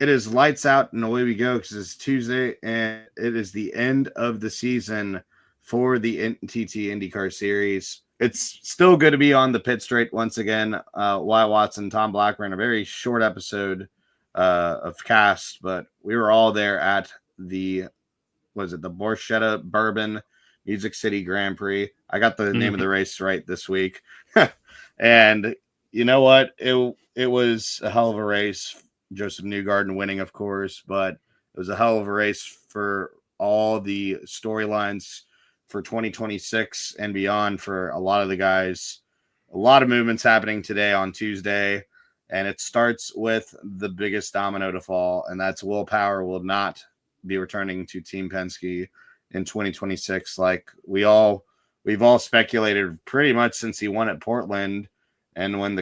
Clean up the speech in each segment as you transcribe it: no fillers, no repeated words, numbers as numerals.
it is lights out and away we go because it's Tuesday and it is the end of the season for the NTT IndyCar series. It's still good to be on the pit straight once again. Wyatt Watson, Tom Blackburn, a very short episode of cast, but we were all there at the Borchetta Bourbon Music City Grand Prix. I got the name of the race right this week. And you know what? It was a hell of a race. Joseph Newgarden winning, of course, but it was a hell of a race for all the storylines for 2026 and beyond for a lot of the guys. A lot of movements happening today on Tuesday, and it starts with the biggest domino to fall, and that's Will Power will not be returning to Team Penske in 2026. Like we've all speculated pretty much since he won at Portland. And when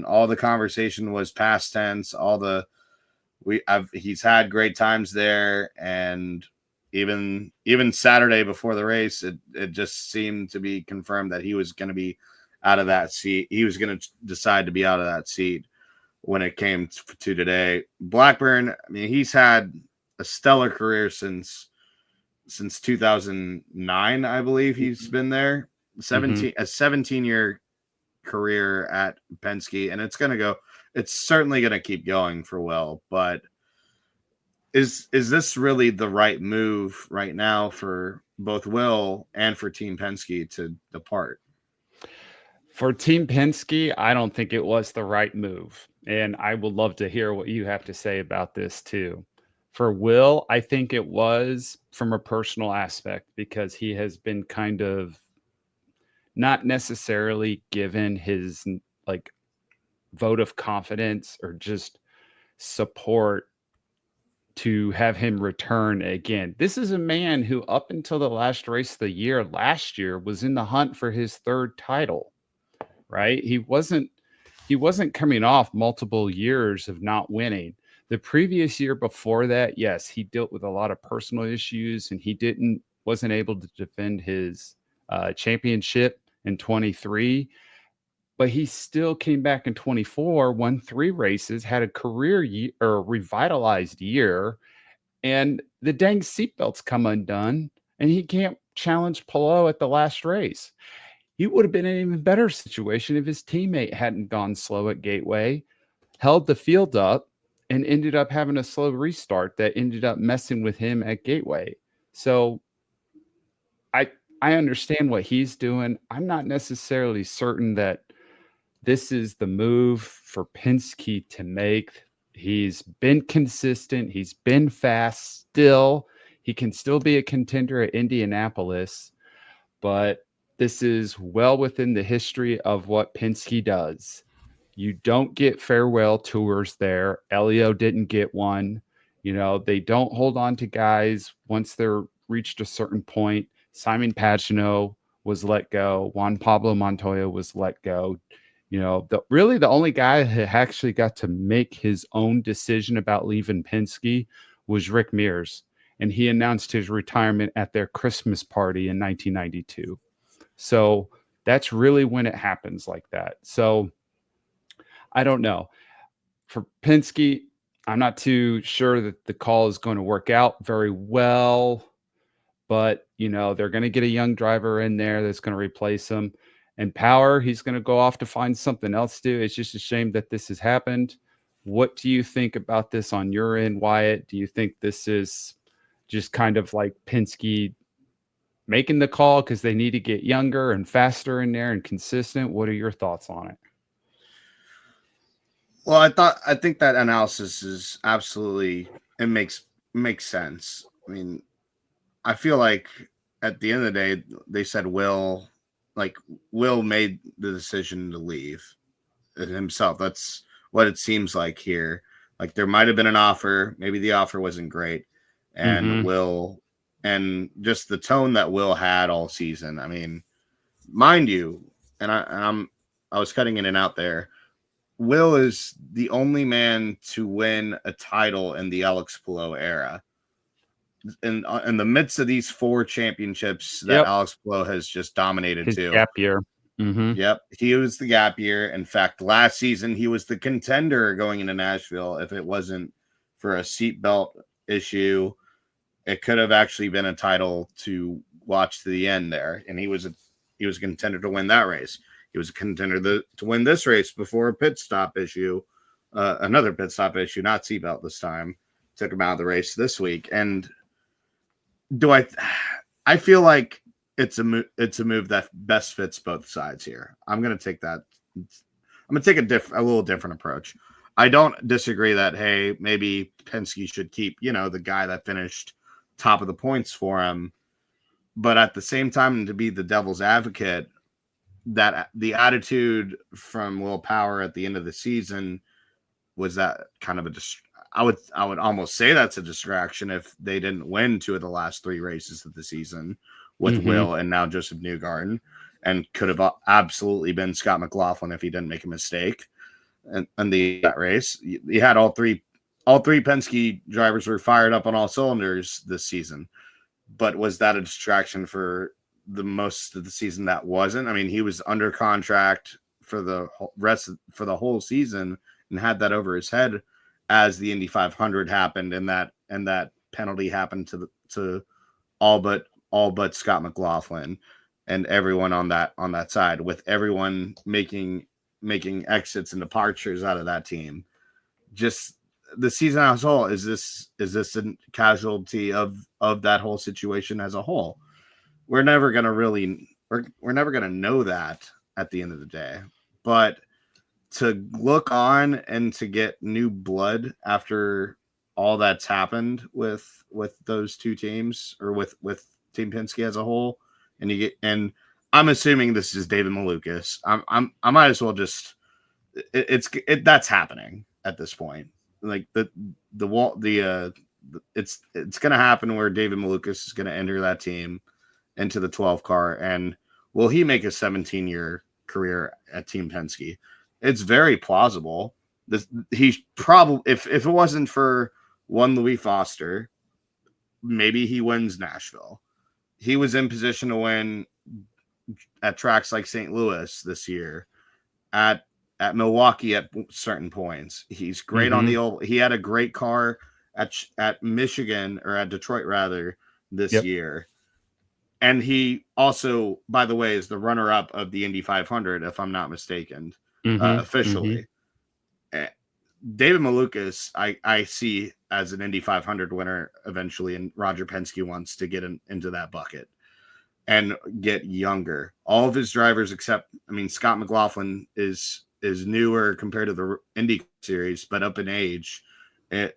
all the conversation was past tense, he's had great times there, and even Saturday before the race, it just seemed to be confirmed that he was going to be out of that seat. He was going to decide to be out of that seat when it came to today. Blackburn, I mean, he's had a stellar career since 2009, I believe he's been there. A 17-year career at Penske, and it's certainly going to keep going for Will. But is this really the right move right now for both Will and for Team Penske to depart? For Team Penske, I don't think it was the right move, and I would love to hear what you have to say about this too. For Will, I think it was from a personal aspect because he has been kind of not necessarily given his like vote of confidence or just support to have him return again. This is a man who up until the last race of the year last year was in the hunt for his third title, right? He wasn't coming off multiple years of not winning. The previous year before that, yes, he dealt with a lot of personal issues and he wasn't able to defend his championship in 23, but he still came back in 24, won 3 races, had a career year or revitalized year, and the dang seatbelts come undone, and he can't challenge Palou at the last race. He would have been in an even better situation if his teammate hadn't gone slow at Gateway, held the field up, and ended up having a slow restart that ended up messing with him at Gateway. So I understand what he's doing. I'm not necessarily certain that this is the move for Penske to make. He's been consistent. He's been fast still. He can still be a contender at Indianapolis, but this is well within the history of what Penske does. You don't get farewell tours there. Elio didn't get one. They don't hold on to guys once they're reached a certain point. Simon Pagenaud was let go. Juan Pablo Montoya was let go. The only guy who actually got to make his own decision about leaving Penske was Rick Mears, and he announced his retirement at their Christmas party in 1992. So that's really when it happens like that. So I don't know. For Penske, I'm not too sure that the call is going to work out very well, but they're going to get a young driver in there that's going to replace him. And Power, he's going to go off to find something else to do. It's just a shame that this has happened. What do you think about this on your end, Wyatt? Do you think this is just kind of like Penske making the call because they need to get younger and faster in there and consistent? What are your thoughts on it? Well, I think that analysis is absolutely, it makes sense. I mean, I feel like at the end of the day, they said Will made the decision to leave himself. That's what it seems like here. Like there might have been an offer, maybe the offer wasn't great, and Will, and just the tone that Will had all season. I mean, mind you, I was cutting in and out there. Will is the only man to win a title in the Alex Palou era. In the midst of these 4 championships that Alex Palou has just dominated his too. Gap year. Mm-hmm. Yep. He was the gap year. In fact, last season, he was the contender going into Nashville if it wasn't for a seatbelt issue. It could have actually been a title to watch to the end there, and he was a contender to win that race. He was a contender to win this race before a pit stop issue, another pit stop issue, not seatbelt this time, took him out of the race this week. And I feel like it's a move that best fits both sides here. I'm going to take that. I'm going to take a little different approach. I don't disagree that, hey, maybe Penske should keep, the guy that finished top of the points for him. But at the same time, to be the devil's advocate, that the attitude from Will Power at the end of the season was that kind of I would almost say that's a distraction if they didn't win 2 of the last 3 races of the season with Will and now Joseph Newgarden, and could have absolutely been Scott McLaughlin if he didn't make a mistake. And that race, you had all three Penske drivers were fired up on all cylinders this season. But was that a distraction for the most of the season? That wasn't. I mean, he was under contract for the whole season and had that over his head as the Indy 500 happened, and that penalty happened to all but Scott McLaughlin and everyone on that side, with everyone making exits and departures out of that team. Just the season as a whole, is this a casualty of that whole situation as a whole? We're never gonna know that at the end of the day. But to look on and to get new blood after all that's happened with those two teams, or with Team Penske as a whole, and I'm assuming this is David Malukas. I might as well just that's happening at this point. Like it's going to happen where David Malukas is going to enter that team into the 12 car, and will he make a 17-year career at Team Penske? It's very plausible. He's probably, if it wasn't for one Louis Foster, maybe he wins Nashville. He was in position to win at tracks like St. Louis this year, at Milwaukee at certain points. He's great on the old. He had a great car at Michigan, or at Detroit rather, this year. And he also, by the way, is the runner-up of the Indy 500, if I'm not mistaken, officially. David Malukas, I see as an Indy 500 winner eventually, and Roger Penske wants to get into that bucket and get younger. All of his drivers, except, Scott McLaughlin is newer compared to the Indy series, but up in age.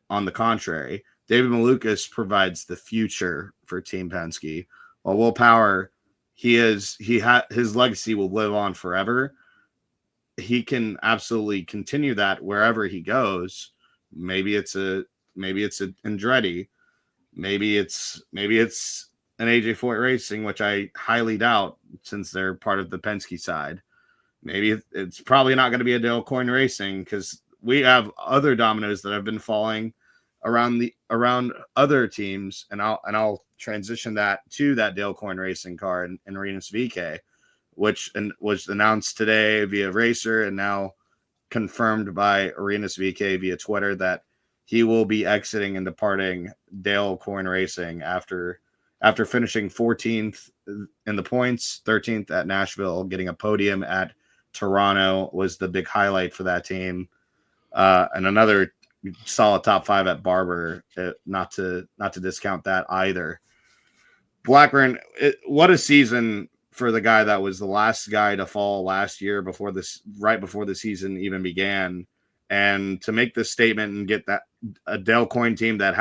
On the contrary, David Malukas provides the future for Team Penske. While Will Power, his legacy will live on forever. He can absolutely continue that wherever he goes. Maybe it's an Andretti, maybe it's an AJ Foyt Racing, which I highly doubt since they're part of the Penske side. Maybe it's probably not going to be a Dale Coyne Racing, because we have other dominoes that have been falling around other teams, and I'll transition that to that Dale Coyne Racing car in Rinus VeeKay, which was announced today via Racer, and now confirmed by Rinus VeeKay via Twitter that he will be exiting and departing Dale Coyne Racing after finishing 14th in the points, 13th at Nashville, getting a podium at Toronto was the big highlight for that team. And another solid top 5 at Barber, not to discount that either. Blackburn, what a season for the guy that was the last guy to fall last year right before the season even began, and to make this statement and get that a Dale Coyne team that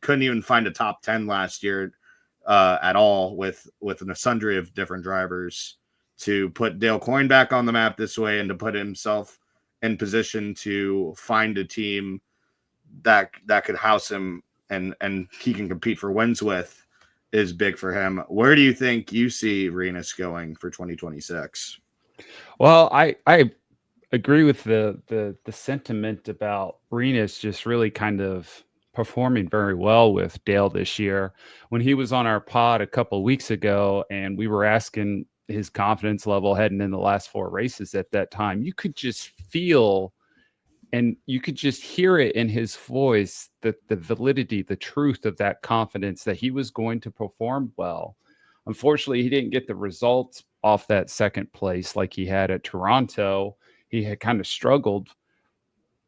couldn't even find a top 10 last year at all, with a sundry of different drivers, to put Dale Coyne back on the map this way, and to put himself in position to find a team that could house him and he can compete for wins with, is big for him. Where do you think you see Rinus going for 2026? Well, I agree with the sentiment about Rinus just really kind of performing very well with Dale this year. When he was on our pod a couple of weeks ago, and we were asking his confidence level heading in the last 4 races at that time, you could just feel And you could just hear it in his voice, the validity, the truth of that confidence that he was going to perform well. Unfortunately, he didn't get the results off that second place like he had at Toronto. He had kind of struggled,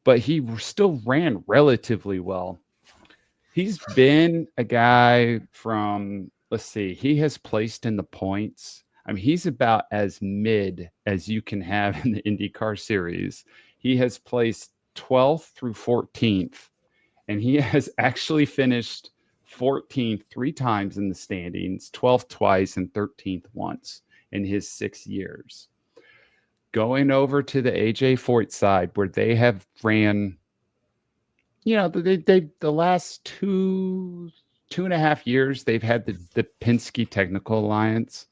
but he still ran relatively well. He's been a guy from, let's see, he has placed in the points. I mean, he's about as mid as you can have in the IndyCar series. He has placed 12th through 14th, and he has actually finished 14th 3 times in the standings, 12th twice, and 13th once in his 6 years. Going over to the AJ Foyt side, where they have ran, they the last 2.5 years, they've had the Penske Technical Alliance.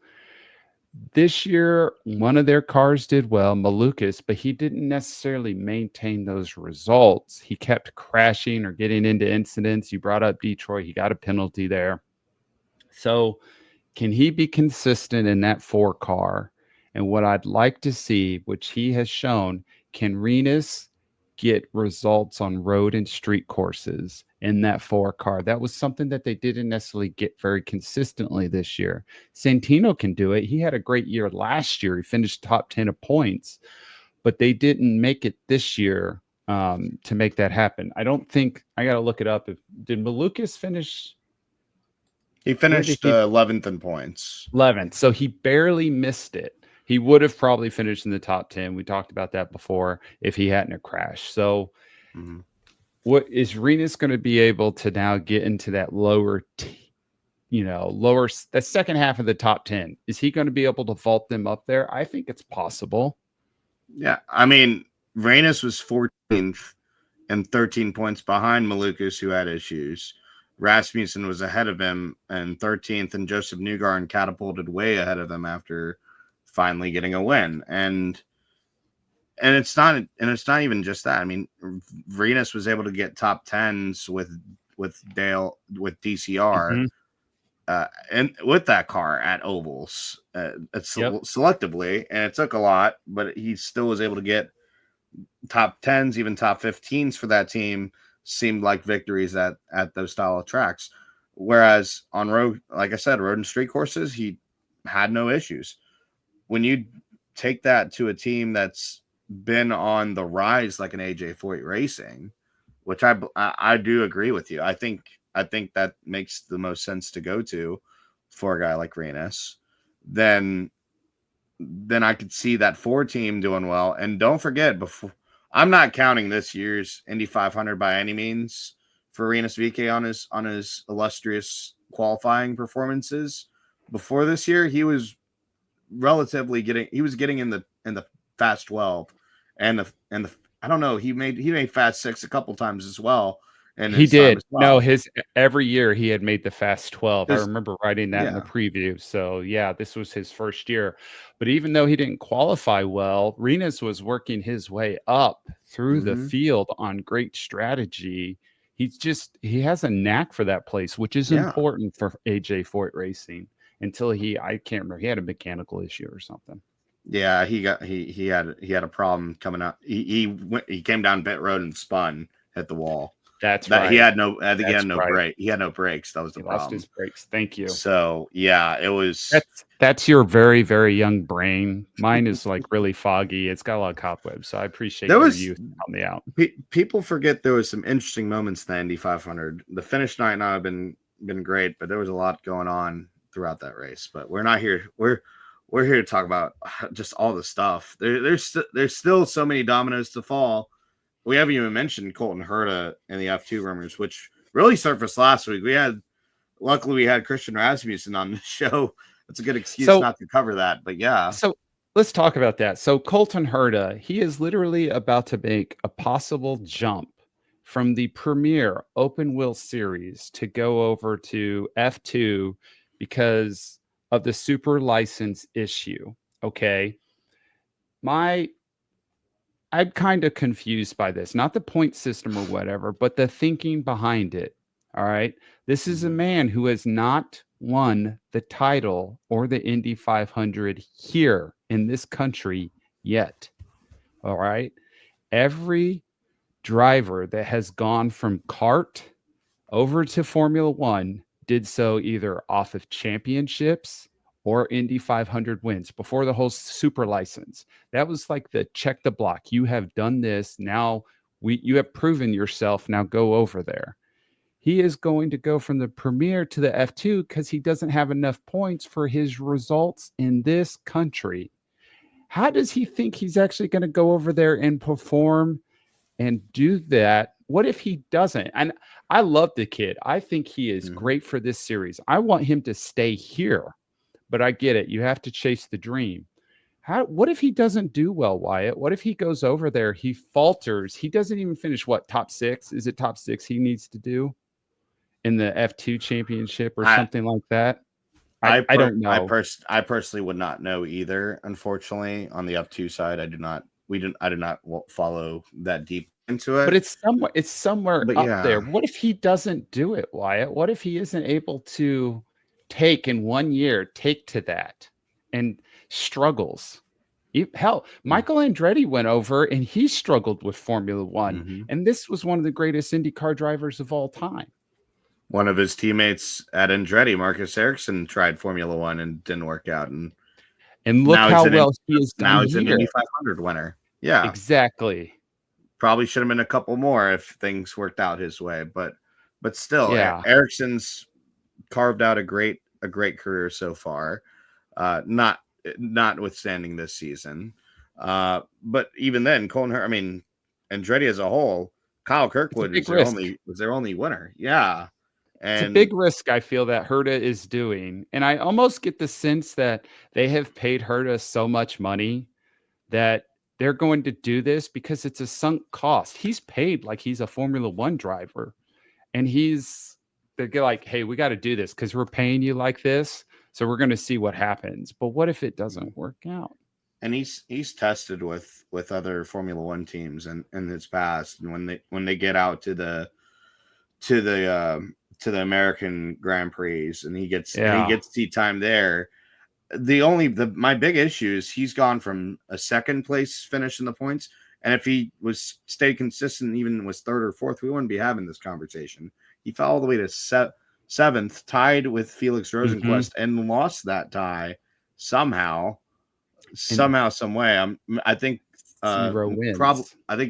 This year, one of their cars did well, Malukas, but he didn't necessarily maintain those results. He kept crashing or getting into incidents. You brought up Detroit. He got a penalty there. So can he be consistent in that 4 car? And what I'd like to see, which he has shown, can Renus get results on road and street courses in that 4 car? That was something that they didn't necessarily get very consistently this year. Santino can do it. He had a great year last year. He finished top 10 of points, but they didn't make it this year to make that happen. I don't think, I got to look it up. Did Malukas finish? He finished 11th in points. 11th. So he barely missed it. He would have probably finished in the top 10. We talked about that before if he hadn't have crashed. So what is Renus going to be able to now get into that lower, the second half of the top 10? Is he going to be able to vault them up there? I think it's possible. Yeah. I mean, Renus was 14th and 13 points behind Malukas, who had issues. Rasmussen was ahead of him and 13th, and Joseph Newgarden catapulted way ahead of him after finally getting a win. And it's not even just that. I mean, Renus was able to get top 10s with DCR and with that car at ovals selectively, and it took a lot, but he still was able to get top 10s, even top 15s for that team. Seemed like victories at those style of tracks. Whereas on road, like I said, road and street courses, he had no issues. When you take that to a team that's been on the rise, like an AJ Foyt Racing, which I do agree with you. I think that makes the most sense to go to for a guy like Renus. Then I could see that 4 team doing well. And don't forget, before, I'm not counting this year's Indy 500 by any means for Renus VK on his illustrious qualifying performances. Before this year, he was getting in the Fast 12 and the I don't know, he made Fast 6 a couple times as well. And he did. No, every year he had made the Fast 12. I remember writing that in the preview. So yeah, this was his first year. But even though he didn't qualify well, Renus was working his way up through the field on great strategy. He has a knack for that place, which is important for AJ Foyt Racing until I can't remember, he had a mechanical issue or something. Yeah, he had a problem coming out. He came down pit road and spun, hit the wall. That's right. He had no brake. He had no brakes. That was the problem. Lost his brakes. Thank you. So yeah, it was. That's your very, very young brain. Mine is like really foggy. It's got a lot of cobwebs. So I appreciate you helping me out. People forget there was some interesting moments in the Indy 500. The finish night now have been great, but there was a lot going on throughout that race. But we're not here. We're here to talk about just all the stuff. There's still so many dominoes to fall. We haven't even mentioned Colton Herta and the F2 rumors, which really surfaced last week. Luckily we had Christian Rasmussen on the show. That's a good excuse not to cover that, but yeah. So let's talk about that. So Colton Herta, he is literally about to make a possible jump from the premier open wheel series to go over to F2 because of the super license issue. Okay. I'm kind of confused by this, not the point system or whatever, but the thinking behind it. All right. This is a man who has not won the title or the Indy 500 here in this country yet. All right. Every driver that has gone from kart over to Formula One did so either off of championships or Indy 500 wins before the whole super license. That was like the check the block. You have done this. Now you have proven yourself. Now go over there. He is going to go from the Premier to the F2 because he doesn't have enough points for his results in this country. How does he think he's actually going to go over there and perform and do that? What if he doesn't? And I love the kid. I think he is great for this series. I want him to stay here, but I get it. You have to chase the dream. What if he doesn't do well, Wyatt? What if he goes over there, he falters, he doesn't even finish top 6? Is it top 6 he needs to do in the F2 championship or something like that? I don't know. I personally would not know either. Unfortunately, on the F2 side, I did not follow that deep into it. But it's somewhere up there. What if he doesn't do it, Wyatt? What if he isn't able to take to that and struggles? Hell, Michael Andretti went over and he struggled with Formula One. And this was one of the greatest IndyCar drivers of all time. One of his teammates at Andretti, Marcus Ericsson, tried Formula One and didn't work out. And look how well he is done. Now he's an Indy 500 winner. Yeah, exactly. Probably should have been a couple more if things worked out his way. But still, Ericsson's carved out a great career so far. Notwithstanding this season. But even then, Andretti as a whole, Kyle Kirkwood was their only winner. Yeah. And it's a big risk, I feel, that Herta is doing. And I almost get the sense that they have paid Herta so much money that they're going to do this because it's a sunk cost. He's paid like he's a Formula One driver. And they're like, hey, we got to do this because we're paying you like this. So we're going to see what happens. But what if it doesn't work out? And he's tested with other Formula One teams in his past. And when they get out to the American Grand Prix and he gets seat time there. My big issue is he's gone from a second place finish in the points. And if he stayed consistent, even was third or fourth, we wouldn't be having this conversation. He fell all the way to seventh, tied with Felix Rosenqvist and lost that tie somehow, some way. I think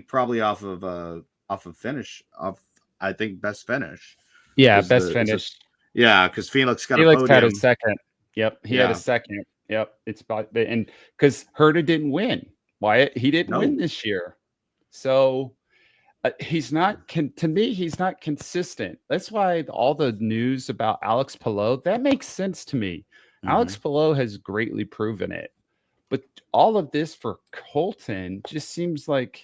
probably off of finish I think best finish. Yeah, best finish. Because Felix got a podium. Had a second. Yep, he had a second. Yep, it's about and because Herta didn't win. Wyatt, he didn't win this year, so he's not. To me, he's not consistent. That's why all the news about Alex Palou that makes sense to me. Alex Palou has greatly proven it, but all of this for Colton just seems like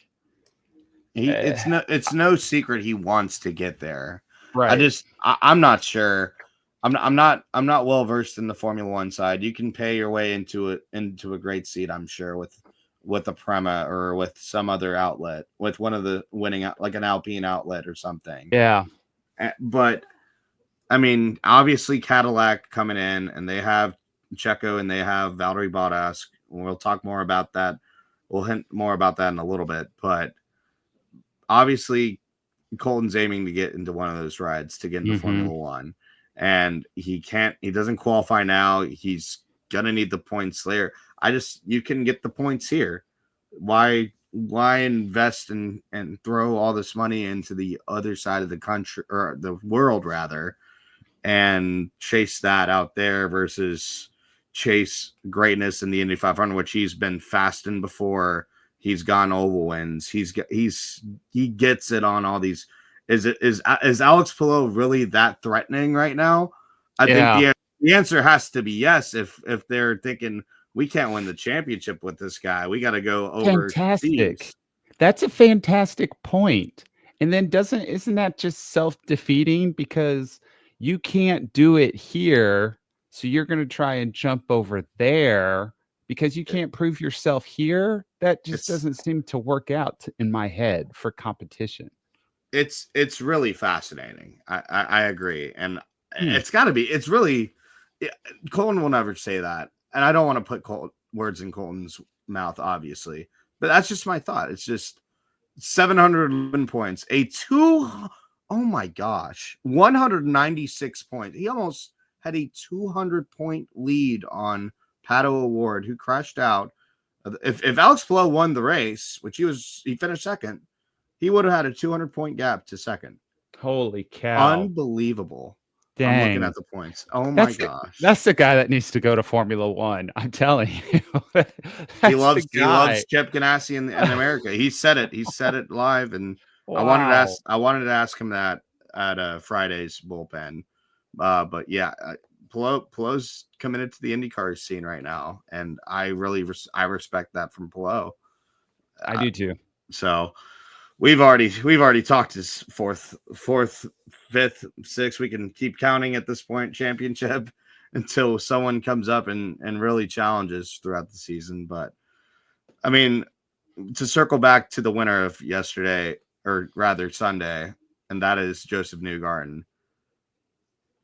it's no secret he wants to get there. Right. I'm not sure. I'm not well versed in the Formula One side. You can pay your way into a great seat, I'm sure, with a Prema or with some other outlet, with one of the winning, like an Alpine outlet or something. Yeah. But obviously Cadillac coming in, and they have Checo and they have Valtteri Bottas. We'll talk more about that. We'll hint more about that in a little bit, but obviously Colton's aiming to get into one of those rides to get into Formula One, and he doesn't qualify now. He's gonna need the points there. You can get the points here. Why invest and throw all this money into the other side of the country, or the world rather, and chase that out there versus chase greatness in the Indy 500, which he's been fast in before. He's gone oval wins. He gets it on all these. Is Alex Palou really that threatening right now? I think the answer has to be yes. If they're thinking we can't win the championship with this guy, we got to go over. Fantastic. That's a fantastic point. And then isn't that just self-defeating because you can't do it here, so you're going to try and jump over there because you can't prove yourself here? That just doesn't seem to work out in my head for competition. It's really fascinating. I agree. And it's got to be. It's really – Colton will never say that. And I don't want to put words in Colton's mouth, obviously. But that's just my thought. It's just 711 points. Oh my gosh, 196 points. He almost had a 200-point lead on Pato O'Ward, who crashed out. If Alex Palou won the race, which he finished second, he would have had a 200-point gap to second. Holy cow. Unbelievable. Dang. I'm looking at the points. Oh my gosh. That's the guy that needs to go to Formula One. I'm telling you. He loves Chip Ganassi in America. He said it live, and wow. I wanted to ask him that at Friday's bullpen. But yeah, Palou's committed to the IndyCar scene right now, and I really I respect that from Palou. I do too. So we've already talked his fourth, fifth, sixth. We can keep counting at this point championship until someone comes up and really challenges throughout the season. But I mean, to circle back to the winner of yesterday, or rather Sunday, and that is Joseph Newgarden.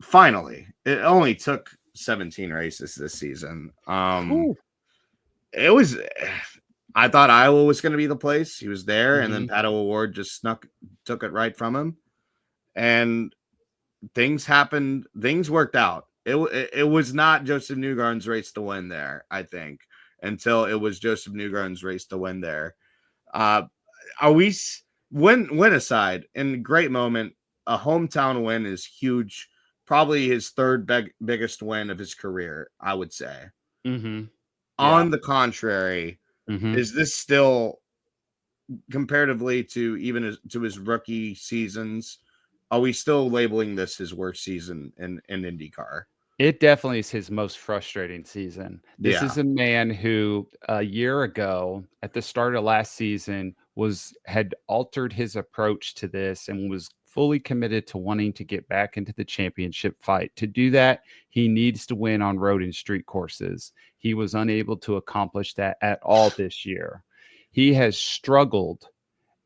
Finally, it only took 17 races this season. It was. I thought Iowa was going to be the place. He was there, and then Pato O'Ward just took it right from him, and things happened. Things worked out. It was not Joseph Newgarden's race to win there, I think, until it was Joseph Newgarden's race to win there. Are we win aside? In great moment, a hometown win is huge. Probably his third biggest win of his career, I would say. On the contrary, is this still comparatively to even to his rookie seasons? Are we still labeling this his worst season in IndyCar? It definitely is his most frustrating season. This is a man who a year ago at the start of last season had altered his approach to this and was fully committed to wanting to get back into the championship fight. To do that, he needs to win on road and street courses. He was unable to accomplish that at all this year. He has struggled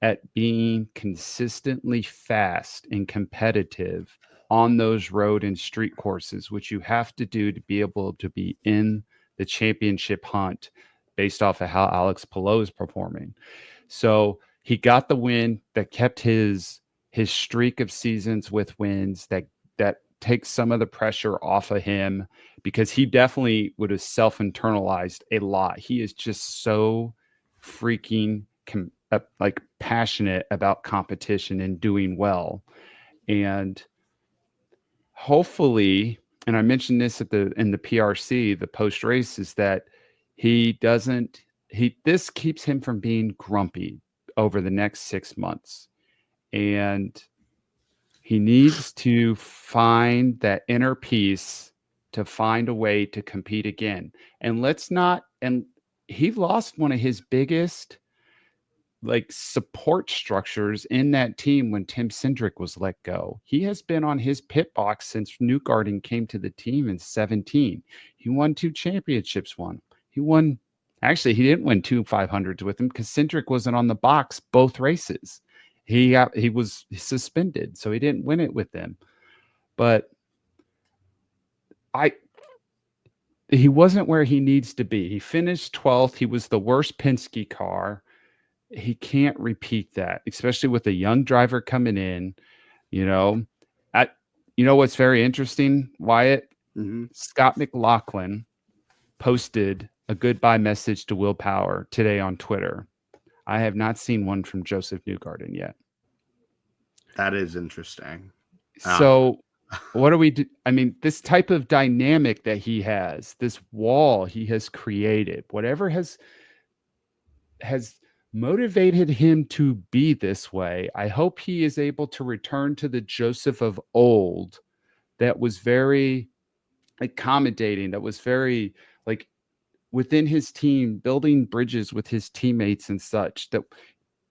at being consistently fast and competitive on those road and street courses, which you have to do to be able to be in the championship hunt based off of how Alex Palou is performing. So he got the win that kept his streak of seasons with wins, that takes some of the pressure off of him, because he definitely would have self-internalized a lot. He is just so freaking passionate about competition and doing well. And hopefully, and I mentioned this in the PRC, the post race, is that this keeps him from being grumpy over the next 6 months. And he needs to find that inner peace to find a way to compete again. And he lost one of his biggest support structures in that team when Tim Cindric was let go. He has been on his pit box since Newgarden came to the team in 2017. He won 2 championships. Actually, he didn't win 2 500s with him because Cindric wasn't on the box both races. He was suspended, so he didn't win it with them. But he wasn't where he needs to be. He finished 12th. He was the worst Penske car. He can't repeat that, especially with a young driver coming in. What's very interesting, Wyatt? Scott McLaughlin posted a goodbye message to Will Power today on Twitter. I have not seen one from Joseph Newgarden yet. That is interesting. So what do we do? I mean, this type of dynamic that he has, this wall he has created, whatever has motivated him to be this way, I hope he is able to return to the Joseph of old that was very accommodating, that was very within his team, building bridges with his teammates and such, that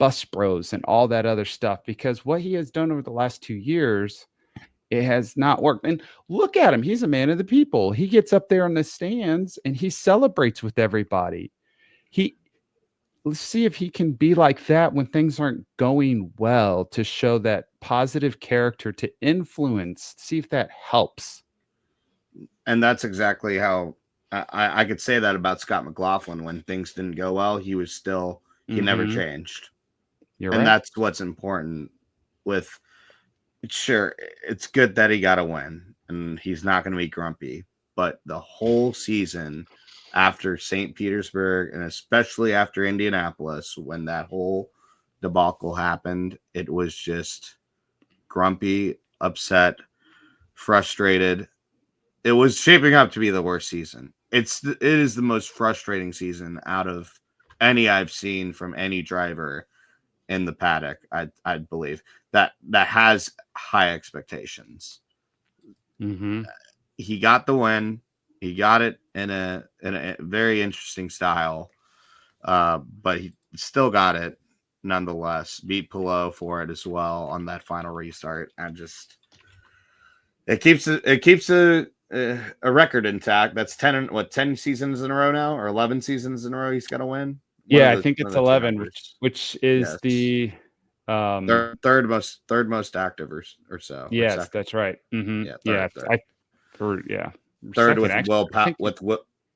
bus bros and all that other stuff. Because what he has done over the last 2 years, it has not worked. And look at him. He's a man of the people. He gets up there in the stands and he celebrates with everybody. Let's see if he can be like that when things aren't going well, to show that positive character, to influence, see if that helps. And that's exactly how I could say that about Scott McLaughlin. When things didn't go well, he was still, he never changed. You're And right. that's what's important with. Sure, it's good that he got a win, and he's not going to be grumpy. But the whole season after St. Petersburg, and especially after Indianapolis, when that whole debacle happened, it was just grumpy, upset, frustrated. It was shaping up to be the worst season. It is the most frustrating season out of any I've seen from any driver in the paddock. I believe that has high expectations. Mm-hmm. He got the win. He got it in a very interesting style, but he still got it nonetheless. Beat Pillow for it as well on that final restart, and just it keeps a record intact. That's 10 seasons in a row now, or 11 seasons in a row. He's got to win. Yeah, I think One it's of the two 11, numbers. which is Yes. the Third most active or so. Or yes, second. that's right. Mm-hmm. Yeah, third. Third Second, with actually, Will I think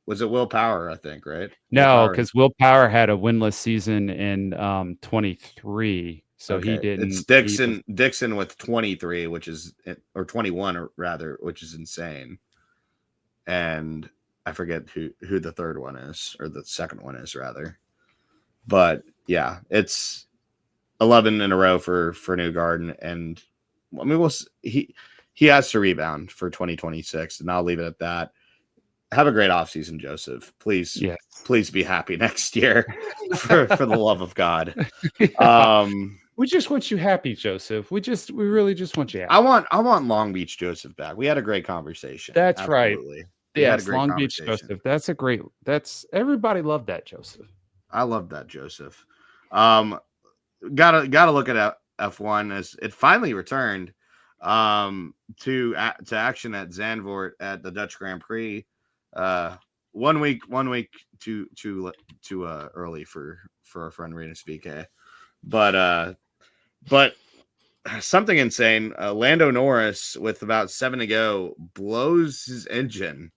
was it Will Power, I think, right? no, because Will Power had a winless season in 23, so he Okay. It's didn't. Dixon with 23, which is, or 21 or rather, which is insane. And I forget who the third one is, or the second one is rather. But yeah, it's 11 in a row for Newgarden, and I mean he has to rebound for 2026, and I'll leave it at that. Have a great offseason, Joseph. Please, Yes. please be happy next year for the love of God. Yeah. We just want you happy, Joseph. We really just want you happy. I want Long Beach Joseph back. We had a great conversation. That's Absolutely. right. We had a Yes, great Long Beach conversation. Joseph. That's everybody loved that, Joseph. I love that, Joseph. Gotta look at F1 as it finally returned to action at Zandvoort at the Dutch Grand Prix. 1 week too early for our friend Renus VK. But something insane. Lando Norris, with about 7 to go, blows his engine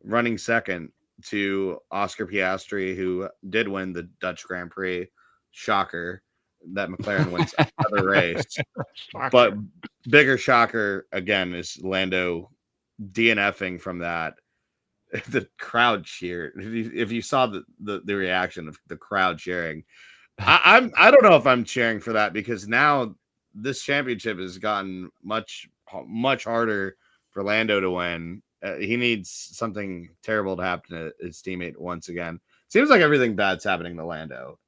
running second to Oscar Piastri, who did win the Dutch Grand Prix. Shocker that McLaren wins another race. But bigger shocker again is Lando DNFing from that. The crowd cheered. If you saw the reaction of the crowd cheering, I don't know if I'm cheering for that, because now this championship has gotten much harder for Lando to win. He needs something terrible to happen to his teammate once again. Seems like everything bad's happening to Lando.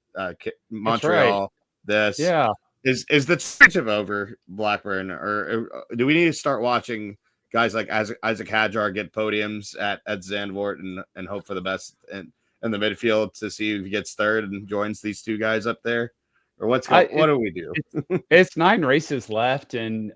Montreal, right. Yeah. Is the championship over, Blackburn, or do we need to start watching guys like Isaac Hadjar get podiums at Zandvoort and hope for the best in the midfield to see if he gets third and joins these two guys up there? Or what do we do? It's 9 races left, and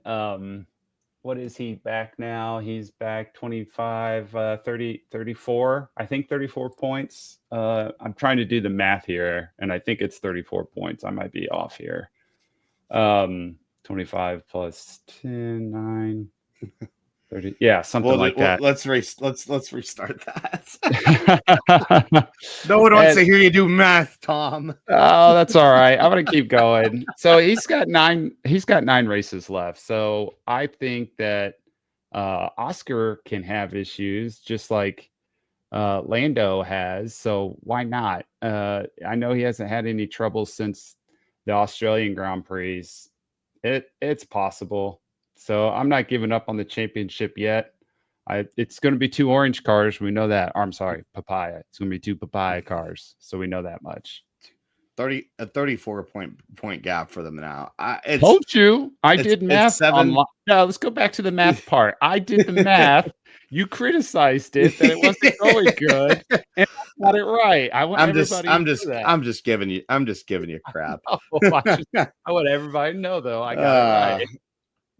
what is he back now? He's back 25, 30, 34. I think 34 points. I'm trying to do the math here, and I think it's 34 points. I might be off here. 25 plus 10, 9, 30. Yeah, something like that. Let's restart that. No one wants to hear you do math, Tom. Oh, that's all right. I'm gonna keep going. So he's got 9 races left. So I think that Oscar can have issues just like Lando has. So why not? I know he hasn't had any trouble since the Australian Grand Prix. It's possible. So I'm not giving up on the championship yet. It's going to be 2 orange cars. We know that. I'm sorry, papaya. It's going to be 2 papaya cars. So we know that much. 34 point gap for them now. Told you. I did math. No, let's go back to the math part. I did the math. You criticized it that it wasn't going good, and I got it right. I want everybody to know that. I'm just giving you crap. I want everybody to know, though. I got it right.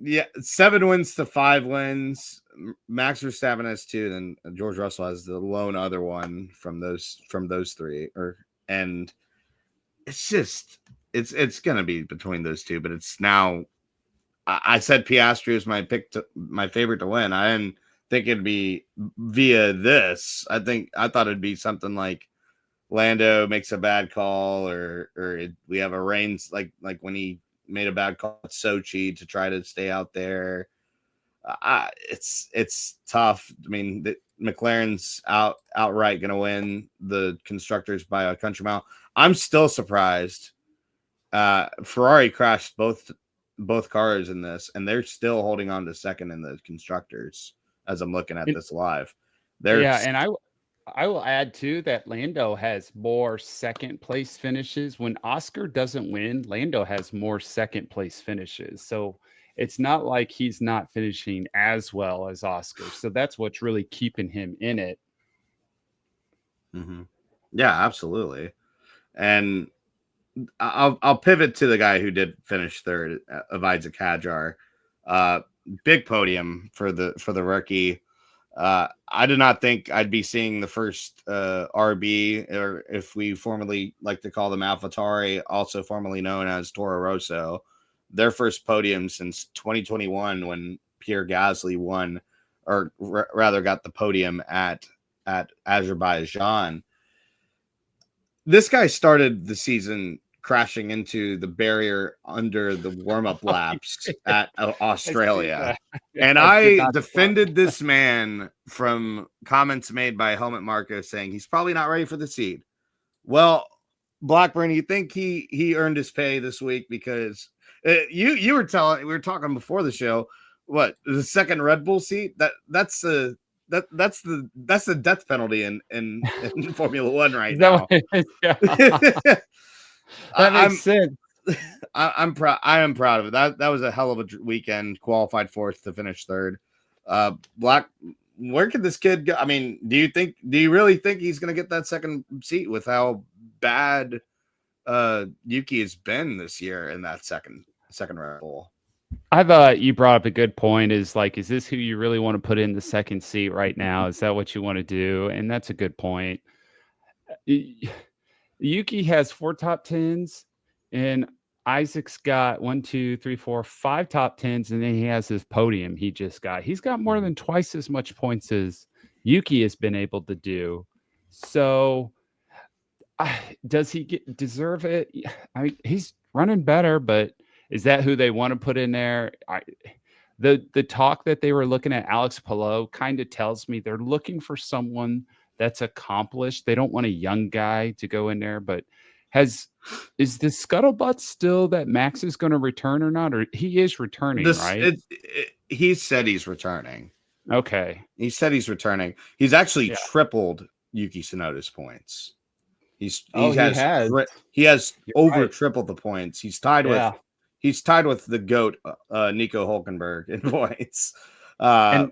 Yeah, 7 wins to 5 wins. Max Verstappen has 2, then George Russell has the lone other one from those 3. And it's just it's gonna be between those 2, but it's now. I said Piastri was my favorite to win. I didn't think it'd be via this. I thought it'd be something like Lando makes a bad call, or we have a rain like when he made a bad call at Sochi to try to stay out there. It's tough. I mean, McLaren's outright going to win the constructors by a country mile. I'm still surprised. Ferrari crashed both cars in this, and they're still holding on to second in the constructors as I'm looking at this live. And I will add too that Lando has more second place finishes. When Oscar doesn't win, Lando has more second place finishes. So it's not like he's not finishing as well as Oscar. So that's what's really keeping him in it. Mm-hmm. Yeah, absolutely. And I'll pivot to the guy who did finish third, Isaac Hadjar. Big podium for the rookie. I did not think I'd be seeing the first RB, or if we formerly like to call them AlphaTauri, also formerly known as Toro Rosso, their first podium since 2021 when Pierre Gasly won, or rather got the podium at Azerbaijan. This guy started the season crashing into the barrier under the warm-up laps at Australia. And I defended this man from comments made by Helmut Marko saying he's probably not ready for the seat. Well, Blackburn, you think he earned his pay this week? Because we were talking before the show, what, the second Red Bull seat? That's the death penalty in Formula One right now. That makes sense. I am proud of it. That was a hell of a weekend. Qualified fourth to finish third. Where could this kid go? I mean, do you really think he's going to get that second seat with how bad Yuki has been this year in that second Red Bull? You brought up a good point. Is this who you really want to put in the second seat right now? Is that what you want to do? And that's a good point. Yuki has 4 top 10s, and Isaac's got 1, 2, 3, 4, 5 top 10s, and then he has his podium he's got more than twice as much points as Yuki has been able to do. So does he deserve it? He's running better, but is that who they want to put in there? The talk that they were looking at Alex Palou kind of tells me they're looking for someone that's accomplished. They don't want a young guy to go in there, but is the scuttlebutt still that Max is going to return or not? Or he is returning, right? He said he's returning. Okay. He said he's returning. He's actually tripled Yuki Tsunoda's points. He has tripled the points. He's tied with the GOAT, Nico Hülkenberg, in points. Has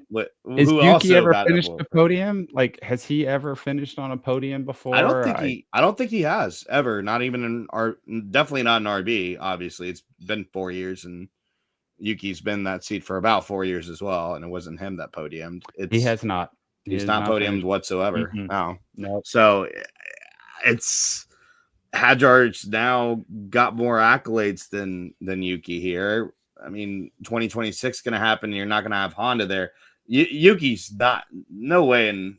Yuki ever finished a podium? Has he ever finished on a podium before? I don't think he has ever. Not even definitely not in RB. Obviously, it's been 4 years, and Yuki's been in that seat for about 4 years as well. And it wasn't him that podiumed. He has not. He's not podiumed finished whatsoever. Mm-hmm. No. So it's Hadjar's now got more accolades than Yuki here. I mean, 2026 is going to happen. You're not going to have Honda there. Yuki's no way in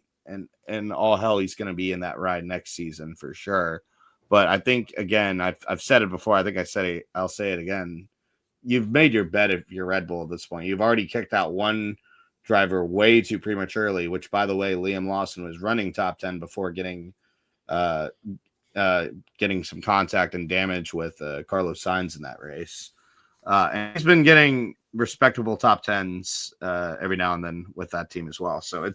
all hell he's going to be in that ride next season for sure. But I think, again, I've said it before. I think I'll say it again. You've made your bet if you're Red Bull at this point. You've already kicked out one driver way too prematurely, which, by the way, Liam Lawson was running top 10 before getting some contact and damage with Carlos Sainz in that race. And he's been getting respectable top 10s every now and then with that team as well. So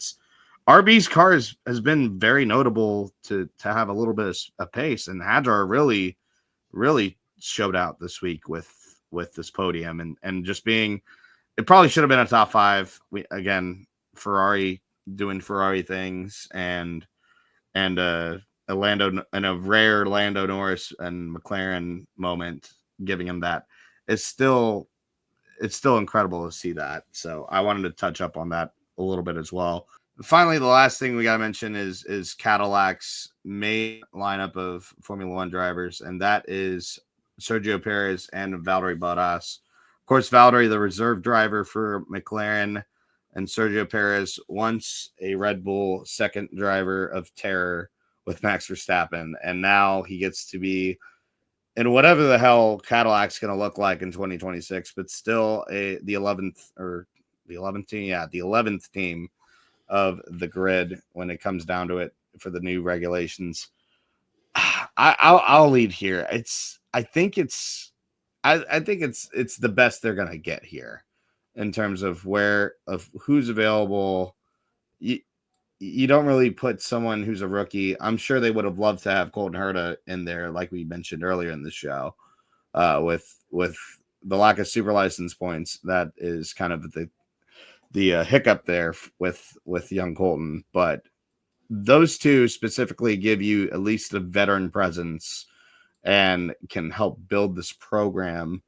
RB's car has been very notable to have a little bit of pace, and Hadjar really, really showed out this week with this podium and just being. It probably should have been a top 5. Ferrari doing Ferrari things and a rare Lando Norris and McLaren moment giving him that. It's still incredible to see that. So I wanted to touch up on that a little bit as well. Finally, the last thing we got to mention is Cadillac's main lineup of Formula One drivers, and that is Sergio Perez and Valtteri Bottas. Of course, Valtteri, the reserve driver for McLaren, and Sergio Perez, once a Red Bull second driver of terror with Max Verstappen, and now he gets to be in whatever the hell Cadillac's going to look like in 2026, but still the 11th team, the 11th team of the grid when it comes down to it for the new regulations. I'll lead here. I think it's the best they're gonna get here in terms of who's available. You don't really put someone who's a rookie. I'm sure they would have loved to have Colton Herta in there, like we mentioned earlier in the show, with the lack of super license points. That is kind of the hiccup there with young Colton, but those two specifically give you at least a veteran presence and can help build this program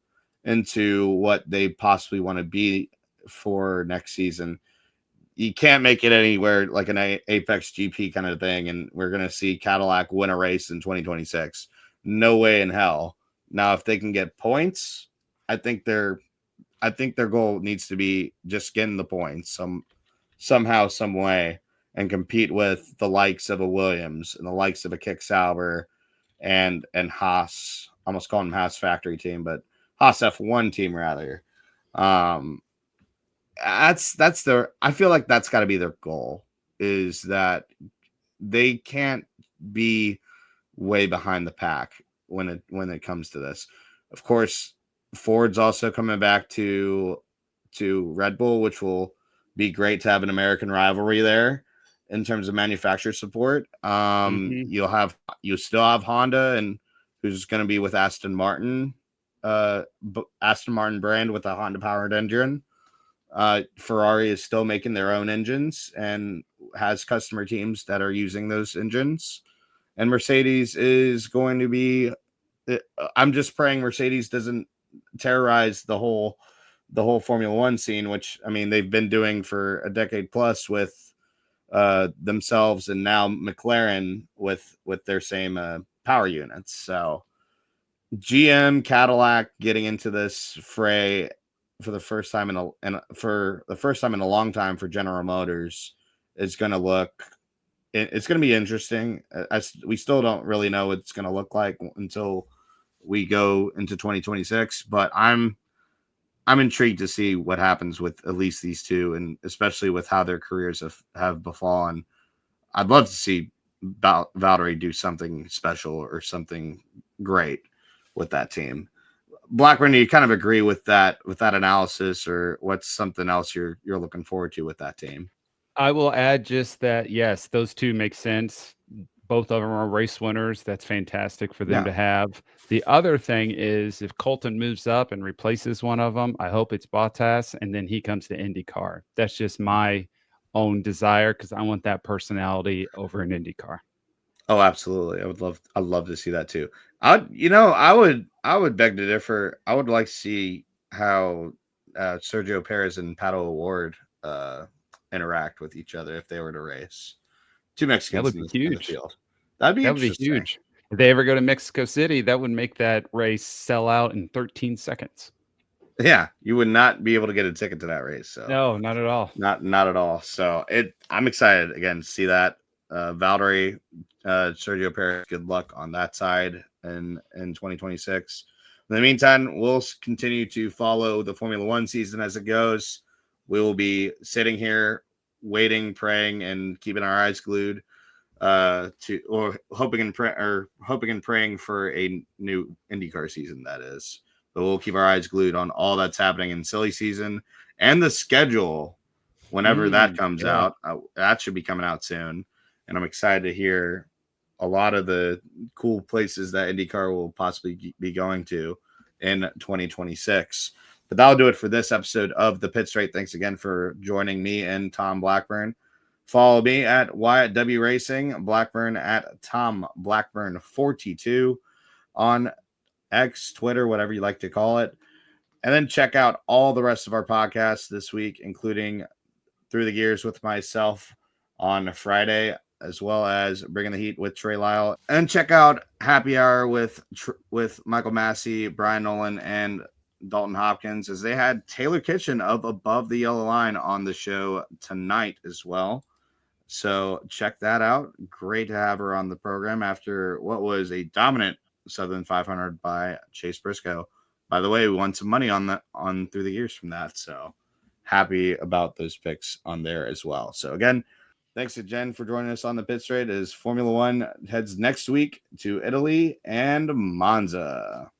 into what they possibly want to be for next season. You can't make it anywhere like an Apex GP kind of thing, and we're going to see Cadillac win a race in 2026. No way in hell. Now, if they can get points, I think their goal needs to be just getting the points somehow, some way, and compete with the likes of a Williams and the likes of a Kick Sauber and Haas. I almost call them Haas factory team, but Haas F1 team rather. I feel like that's got to be their goal, is that they can't be way behind the pack when it comes to this. Of course, Ford's also coming back to Red Bull, which will be great to have an American rivalry there in terms of manufacturer support. You'll still have Honda, and who's going to be with Aston Martin brand with a Honda powered engine. Ferrari is still making their own engines and has customer teams that are using those engines. And Mercedes is going to be, I'm just praying Mercedes doesn't terrorize the whole Formula One scene, which, I mean, they've been doing for a decade plus with themselves, and now McLaren with their same power units. So GM, Cadillac getting into this fray for the first time in a long time for General Motors is going to look. It's going to be interesting. As we still don't really know what it's going to look like until we go into 2026. But I'm intrigued to see what happens with at least these two, and especially with how their careers have befallen. I'd love to see Valtteri do something special or something great with that team. Blackburn, do you kind of agree with that analysis, or what's something else you're looking forward to with that team? I will add just that, yes, those two make sense. Both of them are race winners. That's fantastic for them to have. The other thing is, if Colton moves up and replaces one of them, I hope it's Bottas, and then he comes to IndyCar. That's just my own desire, because I want that personality over an IndyCar. Oh, absolutely. I'd love to see that too. I would beg to differ. I would like to see how Sergio Perez and Pato O'Ward interact with each other if they were to race. Two Mexicans that would be huge. in the field. That'd be huge. If they ever go to Mexico City, that would make that race sell out in 13 seconds. Yeah, you would not be able to get a ticket to that race. So no, not at all. Not at all. So I'm excited again to see that. Valtteri, Sergio Perez, good luck on that side in 2026. In the meantime, we'll continue to follow the Formula One season as it goes. We will be sitting here waiting, praying, and keeping our eyes glued hoping and praying for a new IndyCar season, that is. But we'll keep our eyes glued on all that's happening in silly season and the schedule whenever that comes out. That should be coming out soon. And I'm excited to hear a lot of the cool places that IndyCar will possibly be going to in 2026. But that'll do it for this episode of The Pit Straight. Thanks again for joining me and Tom Blackburn. Follow me at Wyatt W Racing, Blackburn at Tom Blackburn 42 on X, Twitter, whatever you like to call it. And then check out all the rest of our podcasts this week, including Through the Gears with myself on Friday, as well as Bringing the Heat with Trey Lyle. And check out Happy Hour with Michael Massey, Brian Nolan, and Dalton Hopkins, as they had Taylor Kitchen of Above the Yellow Line on the show tonight as well. So check that out. Great to have her on the program after what was a dominant Southern 500 by Chase Briscoe. By the way, we won some money on that on through the years from that. So happy about those picks on there as well. So again, thanks to Jen for joining us on the pit straight as Formula One heads next week to Italy and Monza.